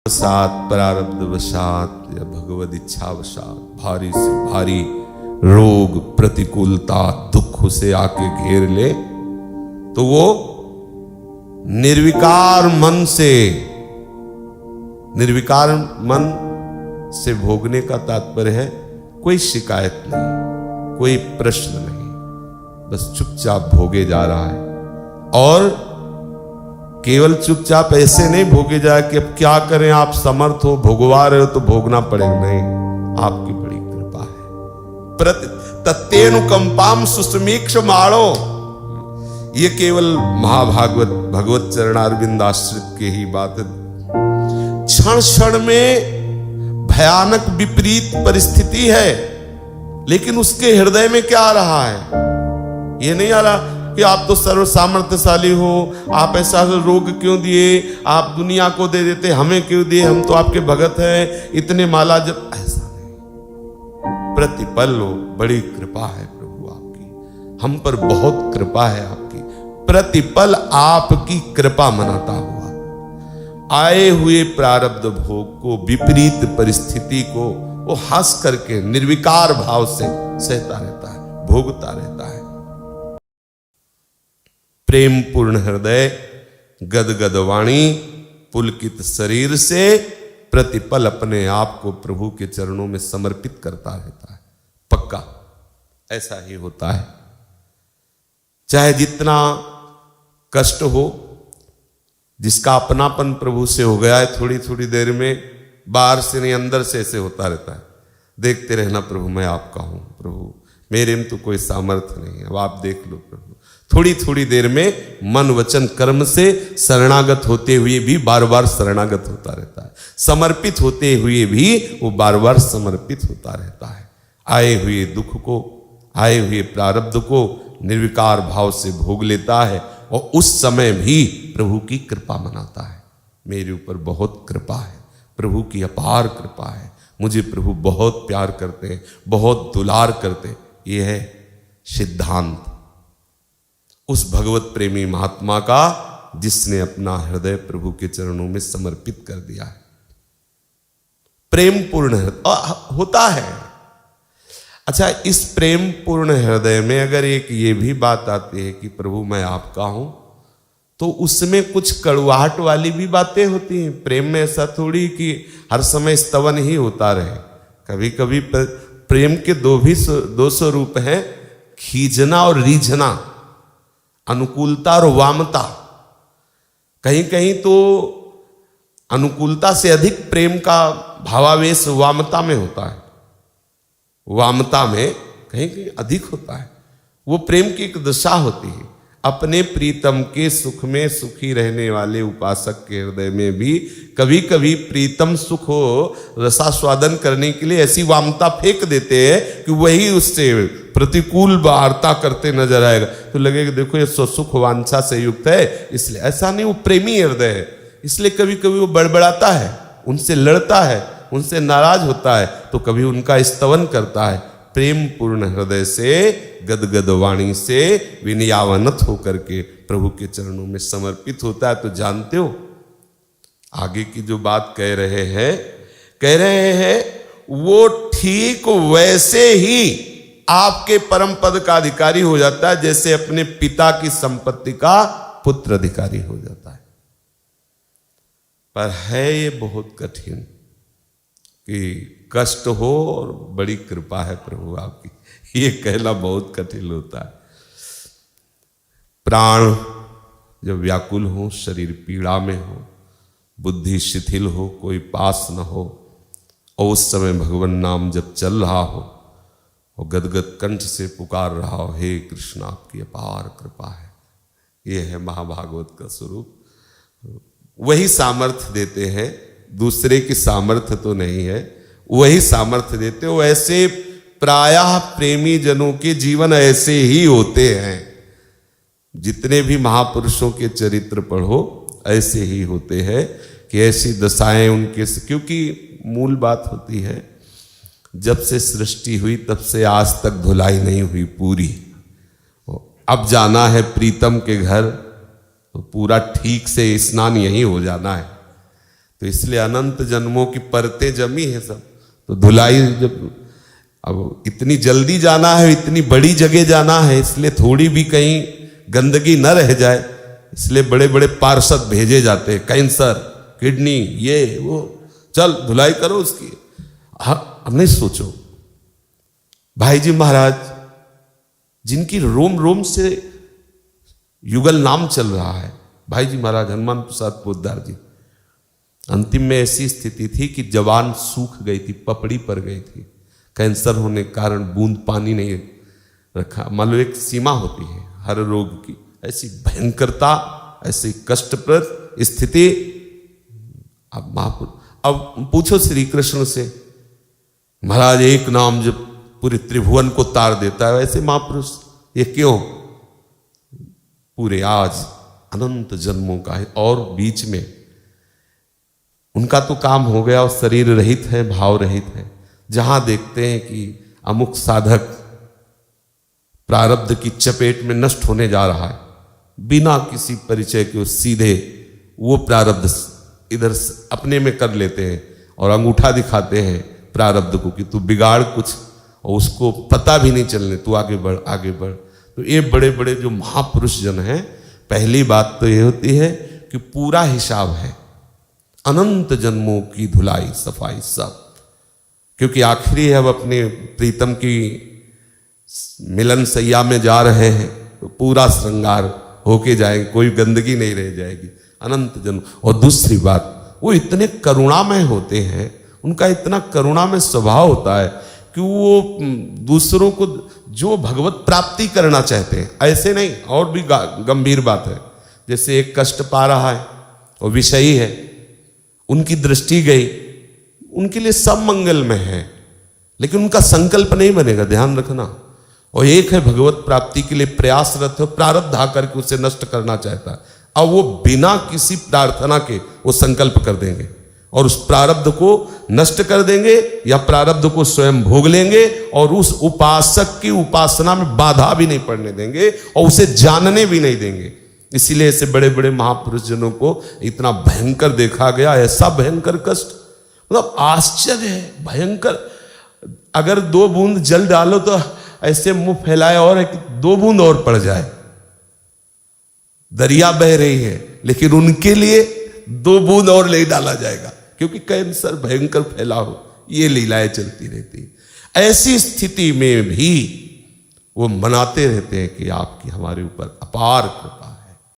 वशात प्रारब्ध वशात या भगवद इच्छा वशात भारी से भारी रोग प्रतिकूलता दुख उसे आके घेर ले तो वो निर्विकार मन से भोगने का तात्पर्य है कोई शिकायत नहीं, कोई प्रश्न नहीं, बस चुपचाप भोगे जा रहा है। और केवल चुपचाप ऐसे नहीं भोगे जाए कि अब क्या करें, आप समर्थ हो, भोगवा रहे हो तो भोगना पड़ेगा, नहीं, आपकी बड़ी कृपा है। तत्तेनुकंपाम सुसमीक्ष माणो, ये केवल महाभागवत भगवत चरणारविंद आश्रित के ही बात है। क्षण क्षण में भयानक विपरीत परिस्थिति है, लेकिन उसके हृदय में क्या आ रहा है? ये नहीं आ रहा कि आप तो सर्व सामर्थ्यशाली हो, आप ऐसा रोग क्यों दिए, आप दुनिया को दे देते, हमें क्यों दिए, हम तो आपके भगत हैं, इतने माला जब, ऐसा नहीं। प्रतिपल हो, बड़ी कृपा है प्रभु आपकी, हम पर बहुत कृपा है आपकी, प्रतिपल आपकी कृपा मनाता हुआ आए हुए प्रारब्ध भोग को, विपरीत परिस्थिति को वो हंस करके निर्विकार भाव से सहता रहता है, भोगता रहता है। प्रेम पूर्ण हृदय, गदगद वाणी, पुलकित शरीर से प्रतिपल अपने आप को प्रभु के चरणों में समर्पित करता रहता है। पक्का ऐसा ही होता है, चाहे जितना कष्ट हो। जिसका अपनापन प्रभु से हो गया है, थोड़ी थोड़ी देर में बाहर से नहीं अंदर से ऐसे होता रहता है, देखते रहना प्रभु मैं आपका हूं, प्रभु मेरे में तो कोई सामर्थ्य नहीं है, अब आप देख लो प्रभु। थोड़ी थोड़ी देर में मन वचन कर्म से शरणागत होते हुए भी बार बार शरणागत होता रहता है, समर्पित होते हुए भी वो बार बार समर्पित होता रहता है। आए हुए दुख को, आए हुए प्रारब्ध को निर्विकार भाव से भोग लेता है और उस समय भी प्रभु की कृपा मनाता है। मेरे ऊपर बहुत कृपा है, प्रभु की अपार कृपा है, मुझे प्रभु बहुत प्यार करते हैं, बहुत दुलार करते हैं। यह है सिद्धांत उस भगवत प्रेमी महात्मा का जिसने अपना हृदय प्रभु के चरणों में समर्पित कर दिया है। प्रेम पूर्ण हृदय होता है। अच्छा, इस प्रेम पूर्ण हृदय में अगर एक ये भी बात आती है कि प्रभु मैं आपका हूं, तो उसमें कुछ कड़वाहट वाली भी बातें होती हैं। प्रेम में ऐसा थोड़ी कि हर समय स्तवन ही होता रहे, कभी कभी प्रेम के दो स्वरूप हैं, खींचना और रीझना, अनुकूलता और वामता। कहीं कहीं तो अनुकूलता से अधिक प्रेम का भावावेश वामता में होता है, वामता में कहीं कहीं अधिक होता है। वो प्रेम की एक दशा होती है। अपने प्रीतम के सुख में सुखी रहने वाले उपासक के हृदय में भी कभी कभी प्रीतम सुख हो रसास्वादन करने के लिए ऐसी वामता फेंक देते हैं कि वही उससे प्रतिकूल वार्ता करते नजर आएगा, तो लगेगा देखो ये सुख वांछा से युक्त है। इसलिए ऐसा नहीं, वो प्रेमी हृदय है, इसलिए कभी कभी वो बड़बड़ाता है, उनसे लड़ता है, उनसे नाराज होता है, तो कभी उनका स्तवन करता है। प्रेम पूर्ण हृदय से, गदगद वाणी से विनयावनत होकर के प्रभु के चरणों में समर्पित होता है। तो जानते हो आगे की जो बात कह रहे हैं वो ठीक वैसे ही आपके परम पद का अधिकारी हो जाता है जैसे अपने पिता की संपत्ति का पुत्र अधिकारी हो जाता है। पर है ये बहुत कठिन कि कष्ट हो और बड़ी कृपा है प्रभु आपकी, ये कहना बहुत कठिन होता है। प्राण जब व्याकुल हो, शरीर पीड़ा में हो, बुद्धि शिथिल हो, कोई पास न हो, और उस समय भगवान नाम जब चल रहा हो और गदगद कंठ से पुकार रहा हो, हे कृष्ण आपकी अपार कृपा है। ये है महाभागवत का स्वरूप। वही सामर्थ्य देते हैं, दूसरे की सामर्थ्य तो नहीं है, वही सामर्थ्य देते हो। ऐसे प्रायः प्रेमी जनों के जीवन ऐसे ही होते हैं। जितने भी महापुरुषों के चरित्र पढ़ो ऐसे ही होते हैं कि ऐसी दशाएं उनके, क्योंकि मूल बात होती है जब से सृष्टि हुई तब से आज तक धुलाई नहीं हुई पूरी। अब जाना है प्रीतम के घर तो पूरा ठीक से स्नान यही हो जाना है। तो इसलिए अनंत जन्मों की परतें जमी है सब। तो धुलाई जब अब इतनी जल्दी जाना है, इतनी बड़ी जगह जाना है, इसलिए थोड़ी भी कहीं गंदगी न रह जाए, इसलिए बड़े बड़े पार्षद भेजे जाते हैं, कैंसर, किडनी, ये वो, चल धुलाई करो उसकी। अब नहीं सोचो, भाई जी महाराज जिनकी रोम रोम से युगल नाम चल रहा है, भाई जी महाराज हनुमान प्रसाद पोद्दार जी, अंतिम में ऐसी स्थिति थी कि जवान सूख गई थी, पपड़ी पड़ गई थी, कैंसर होने के कारण बूंद पानी नहीं रखा। मान लो एक सीमा होती है हर रोग की, ऐसी भयंकरता, ऐसी कष्टप्रद स्थिति। अब अब पूछो श्री कृष्ण से, महाराज एक नाम जब पूरे त्रिभुवन को तार देता है, वैसे महापुरुष ये क्यों? पूरे आज अनंत जन्मों का है, और बीच में उनका तो काम हो गया और शरीर रहित है, भाव रहित है। जहां देखते हैं कि अमुक साधक प्रारब्ध की चपेट में नष्ट होने जा रहा है, बिना किसी परिचय के सीधे वो प्रारब्ध इधर अपने में कर लेते हैं और अंगूठा दिखाते हैं प्रारब्ध को कि तू बिगाड़ कुछ, और उसको पता भी नहीं चलने, तू आगे बढ़ आगे बढ़। तो ये बड़े बड़े जो महापुरुष जन हैं, पहली बात तो ये होती है कि पूरा हिसाब है, अनंत जन्मों की धुलाई सफाई सब, क्योंकि आखिरी अब अपने प्रीतम की मिलन सैया में जा रहे हैं, तो पूरा श्रृंगार होके जाएंगे, कोई गंदगी नहीं रह जाएगी, अनंत जन्म। और दूसरी बात, वो इतने करुणामय होते हैं, उनका इतना करुणामय स्वभाव होता है कि वो दूसरों को जो भगवत प्राप्ति करना चाहते हैं, ऐसे नहीं, और भी गंभीर बात है, जैसे एक कष्ट पा रहा है और विषयी है, उनकी दृष्टि गई, उनके लिए सब मंगल में है, लेकिन उनका संकल्प नहीं बनेगा, ध्यान रखना। और एक है भगवत प्राप्ति के लिए प्रयासरत है, प्रारब्ध आकर के उसे नष्ट करना चाहता है, अब वो बिना किसी प्रार्थना के वो संकल्प कर देंगे और उस प्रारब्ध को नष्ट कर देंगे, या प्रारब्ध को स्वयं भोग लेंगे और उस उपासक की उपासना में बाधा भी नहीं पड़ने देंगे और उसे जानने भी नहीं देंगे। इसीलिए ऐसे बड़े बड़े महापुरुष जनों को इतना भयंकर देखा गया, ऐसा भयंकर कष्ट, मतलब आश्चर्य है, भयंकर। अगर 2 बूंद जल डालो तो ऐसे मुंह फैलाए और एक 2 बूंद और पड़ जाए, दरिया बह रही है, लेकिन उनके लिए 2 बूंद और ले डाला जाएगा, क्योंकि कैंसर भयंकर फैला हो, ये लीलाएं चलती रहती। ऐसी स्थिति में भी वो मनाते रहते हैं कि आपकी हमारे ऊपर अपार कृपा।